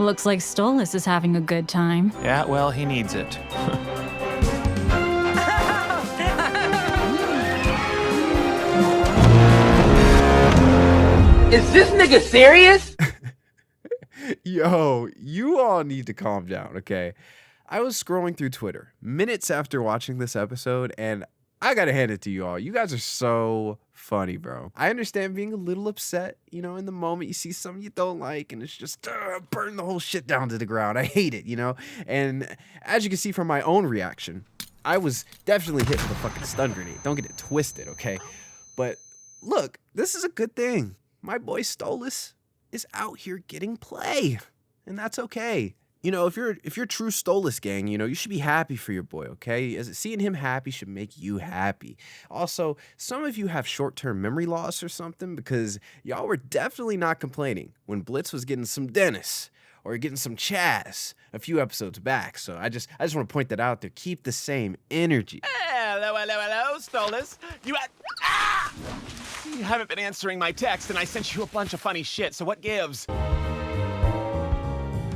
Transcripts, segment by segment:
Looks like Stolas is having a good time. Yeah, well, he needs it. Is this nigga serious? Yo, you all need to calm down, okay? I was scrolling through Twitter minutes after watching this episode, and I gotta hand it to you all. You guys are so funny, bro. I understand being a little upset, you know, in the moment you see something you don't like, and it's just burn the whole shit down to the ground. I hate it, you know? And as you can see from my own reaction, I was definitely hit with a fucking stun grenade. Don't get it twisted, okay? But look, this is a good thing. My boy Stolas is out here getting play, and that's okay. You know, if you're true Stolitzgang, you know, you should be happy for your boy, okay? As seeing him happy should make you happy. Also, some of you have short-term memory loss or something, because y'all were definitely not complaining when Blitz was getting some Dennis or getting some Chaz a few episodes back. So I just want to point that out there. Keep the same energy. Hello, Stolas. You haven't been answering my text, and I sent you a bunch of funny shit, so what gives?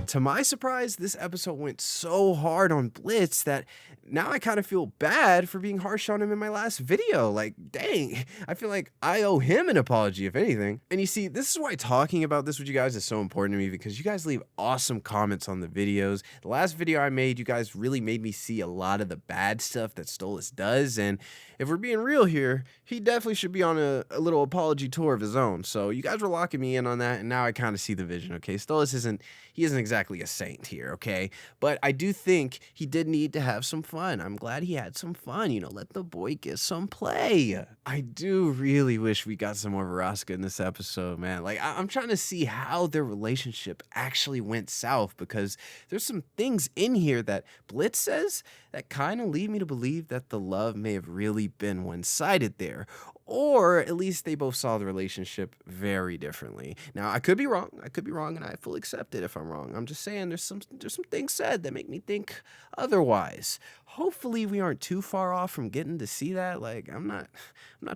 To my surprise, this episode went so hard on Blitz that now I kind of feel bad for being harsh on him in my last video. Like, dang, I feel like I owe him an apology, if anything. And you see, this is why talking about this with you guys is so important to me, because you guys leave awesome comments on the videos. The last video I made, you guys really made me see a lot of the bad stuff that Stolas does. And if we're being real here, he definitely should be on a little apology tour of his own. So you guys were locking me in on that, and now I kind of see the vision, okay? Stolas isn't exactly a saint here, okay? But I do think he did need to have some fun. I'm glad he had some fun, you know, let the boy get some play. I do really wish we got some more Veronica in this episode, man. Like, I'm trying to see how their relationship actually went south, because there's some things in here that Blitz says that kind of lead me to believe that the love may have really been one-sided there. Or at least they both saw the relationship very differently. Now, I could be wrong, and I fully accept it if I'm wrong. I'm just saying there's some things said that make me think otherwise. Hopefully we aren't too far off from getting to see that. Like, I'm not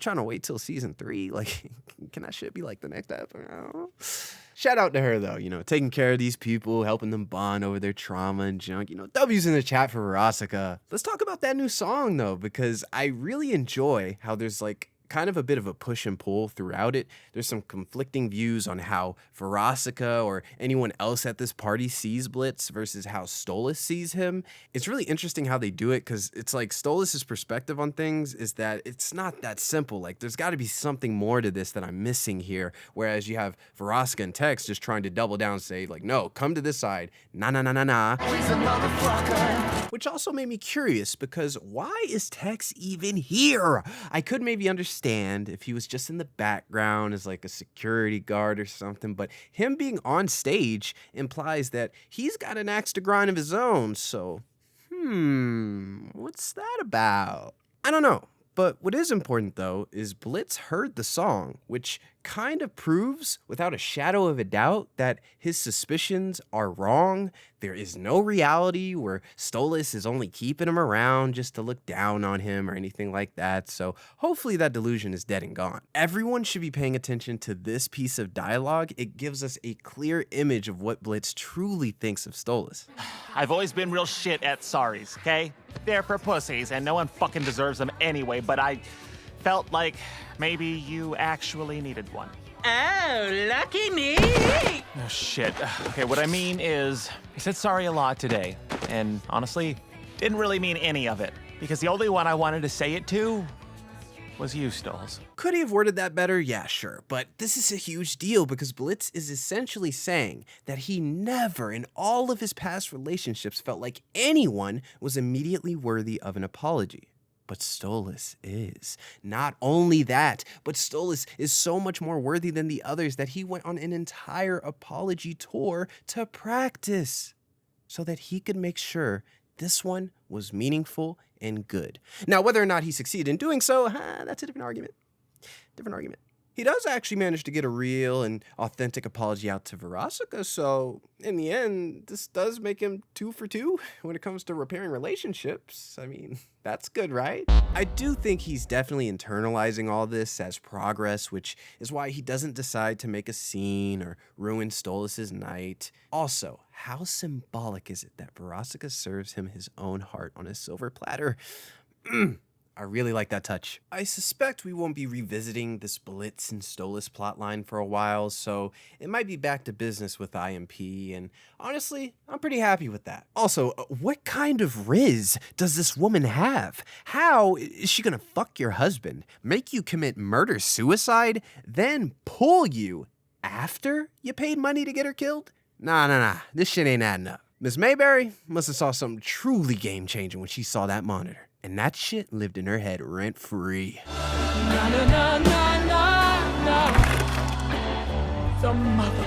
trying to wait till season 3. Like, can that shit be like the next episode? Shout out to her, though, you know, taking care of these people, helping them bond over their trauma and junk. You know, W's in the chat for Veronica. Let's talk about that new song, though, because I really enjoy how there's, like, kind of a bit of a push and pull throughout it. There's some conflicting views on how Veronica or anyone else at this party sees Blitz versus how Stolas sees him. It's really interesting how they do it, because it's like Stolas' perspective on things is that it's not that simple. Like, there's got to be something more to this that I'm missing here, whereas you have Veronica and Tex just trying to double down and say, like, no, come to this side. Nah. He's a motherfucker. Which also made me curious, because why is Tex even here? I could maybe understand if he was just in the background as like a security guard or something, but him being on stage implies that he's got an axe to grind of his own. So, what's that about? I don't know. But what is important, though, is Blitz heard the song, which kind of proves, without a shadow of a doubt, that his suspicions are wrong. There is no reality where Stolas is only keeping him around just to look down on him or anything like that. So hopefully that delusion is dead and gone. Everyone should be paying attention to this piece of dialogue. It gives us a clear image of what Blitz truly thinks of Stolas. I've always been real shit at sorries, okay? They're for pussies, and no one fucking deserves them anyway, but I felt like maybe you actually needed one. Oh, lucky me! Oh, shit. Okay, what I mean is, I said sorry a lot today, and honestly, didn't really mean any of it, because the only one I wanted to say it to was you, Stoles. Could he have worded that better? Yeah, sure. But this is a huge deal, because Blitz is essentially saying that he never in all of his past relationships felt like anyone was immediately worthy of an apology. But Stolas is. Not only that, but Stolas is so much more worthy than the others that he went on an entire apology tour to practice so that he could make sure this one was meaningful and good. Now, whether or not he succeeded in doing so, that's a different argument. He does actually manage to get a real and authentic apology out to Veronica, so in the end, this does make him 2 for 2 when it comes to repairing relationships. I mean, that's good, right? I do think he's definitely internalizing all this as progress, which is why he doesn't decide to make a scene or ruin Stolas' night. Also, How symbolic is it that Verosika serves him his own heart on a silver platter? I really like that touch. I suspect we won't be revisiting this Blitz and Stolas plotline for a while, so it might be back to business with IMP, and honestly, I'm pretty happy with that. Also, what kind of riz does this woman have? How is she gonna fuck your husband, make you commit murder-suicide, then pull you after you paid money to get her killed? Nah, this shit ain't adding up. Miss Mayberry must have saw something truly game-changing when she saw that monitor. And that shit lived in her head rent-free. The mother